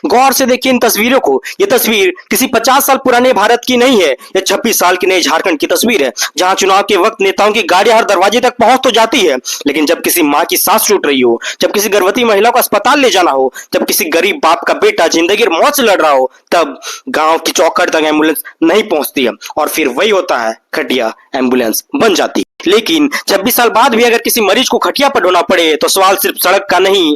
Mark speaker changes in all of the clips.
Speaker 1: गौर से देखिए इन तस्वीरों को। ये तस्वीर किसी 50 साल पुराने भारत की नहीं है, ये 26 साल की नई झारखंड की तस्वीर है, जहां चुनाव के वक्त नेताओं की गाड़ियां हर दरवाजे तक पहुंच तो जाती है, लेकिन जब किसी माँ की सांस छूट रही हो, जब किसी गर्भवती महिला को अस्पताल ले जाना हो, जब किसी गरीब बाप का बेटा जिंदगी और मौत से लड़ रहा हो, तब गांव की चौखट तक एम्बुलेंस नहीं पहुंचती है और फिर वही होता है, खटिया एम्बुलेंस बन जाती है। लेकिन 26 साल बाद भी अगर किसी मरीज को खटिया पर ढोना पड़े तो सवाल सिर्फ सड़क का नहीं,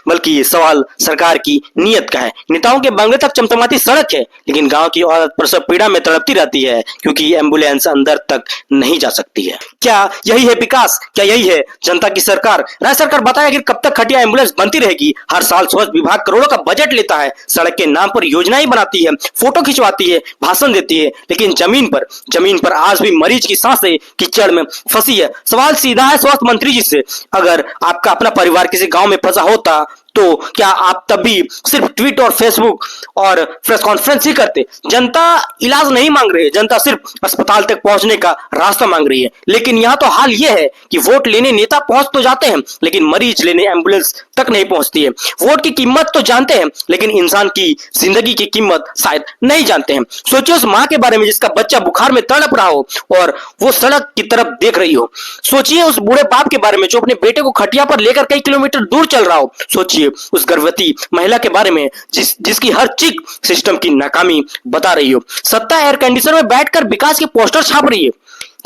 Speaker 1: बल्कि सवाल सरकार की नीयत का है। नेताओं के बंगले तक चमचमाती सड़क है, लेकिन गांव की औरत प्रसव पीड़ा में तड़पती रहती है, क्योंकि एम्बुलेंस अंदर तक नहीं जा सकती है। क्या यही है विकास? क्या यही है जनता की सरकार? राज्य सरकार बताए आखिर कब तक खटिया एम्बुलेंस बनती रहेगी? हर साल स्वास्थ्य विभाग करोड़ों का बजट लेता है, सड़क के नाम पर योजनाएं बनाती है, फोटो खिंचवाती है, भाषण देती है, लेकिन जमीन पर आज भी मरीज की सांसें कीचड़ में फंसी है। सवाल सीधा है स्वास्थ्य मंत्री जी से, अगर आपका अपना परिवार किसी गांव में फंसा होता तो क्या आप तब भी सिर्फ ट्वीट और फेसबुक और प्रेस कॉन्फ्रेंस ही करते? जनता इलाज नहीं मांग रही है, जनता सिर्फ अस्पताल तक पहुंचने का रास्ता मांग रही है। लेकिन यहाँ तो हाल ये है कि वोट लेने नेता पहुंच तो जाते हैं, लेकिन मरीज लेने एम्बुलेंस तक नहीं पहुंचती है। वोट की कीमत तो जानते हैं, लेकिन इंसान की जिंदगी की कीमत शायद नहीं जानते हैं। सोचिए उस माँ के बारे में जिसका बच्चा बुखार में तड़प रहा हो और वो सड़क की तरफ देख रही हो। सोचिए उस बूढ़े बाप के बारे में जो अपने बेटे को खटिया पर लेकर कई किलोमीटर दूर चल रहा हो। सोचिए उस गर्भवती महिला के बारे में जिसकी हर चीख सिस्टम की नाकामी बता रही हो। सत्ता एयर कंडीशनर में बैठकर विकास के पोस्टर छाप रही है।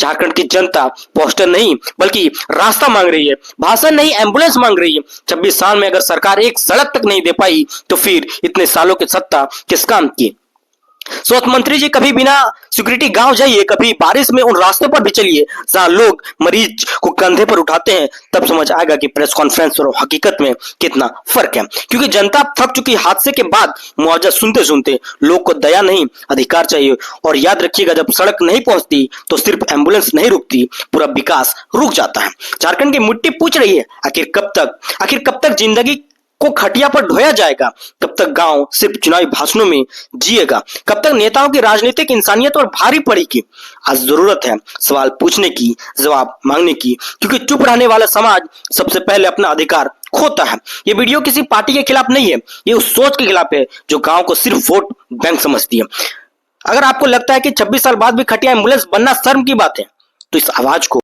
Speaker 1: झारखंड की जनता पोस्टर नहीं बल्कि रास्ता मांग रही है, भाषण नहीं एम्बुलेंस मांग रही है। 26 साल में अगर सरकार एक सड़क तक नहीं दे पाई तो फिर इतने सालों की सत्ता किस काम की? स्वास्थ्य मंत्री जी कभी बिना सिक्योरिटी गांव जाइए, कभी बारिश में उन रास्तों पर भी चलिए जहां लोग मरीज को कंधे पर उठाते हैं, तब समझ आएगा कि प्रेस कॉन्फ्रेंस और हकीकत में कितना फर्क है। क्योंकि जनता थक चुकी हादसे के बाद मुआवजा सुनते सुनते लोग को दया नहीं अधिकार चाहिए। और याद रखिएगा जब सड़क नहीं पहुंचती तो सिर्फ एम्बुलेंस नहीं रुकती, पूरा विकास रुक जाता है। झारखंड की मिट्टी पूछ रही है आखिर कब तक जिंदगी को खटिया पर ढोया जाएगा? कब तक गांव सिर्फ चुनावी भाषणों में जिएगा? कब तक नेताओं की राजनीतिक इंसानियत और भारी पड़ेगी? आज जरूरत है सवाल पूछने की, जवाब मांगने की, क्योंकि चुप रहने वाला समाज सबसे पहले अपना अधिकार खोता है। ये वीडियो किसी पार्टी के खिलाफ नहीं है, ये उस सोच के खिलाफ है जो गांव को सिर्फ वोट बैंक समझती है। अगर आपको लगता है कि 26 साल बाद भी खटिया एम्बुलेंस बनना शर्म की बात है, तो इस आवाज को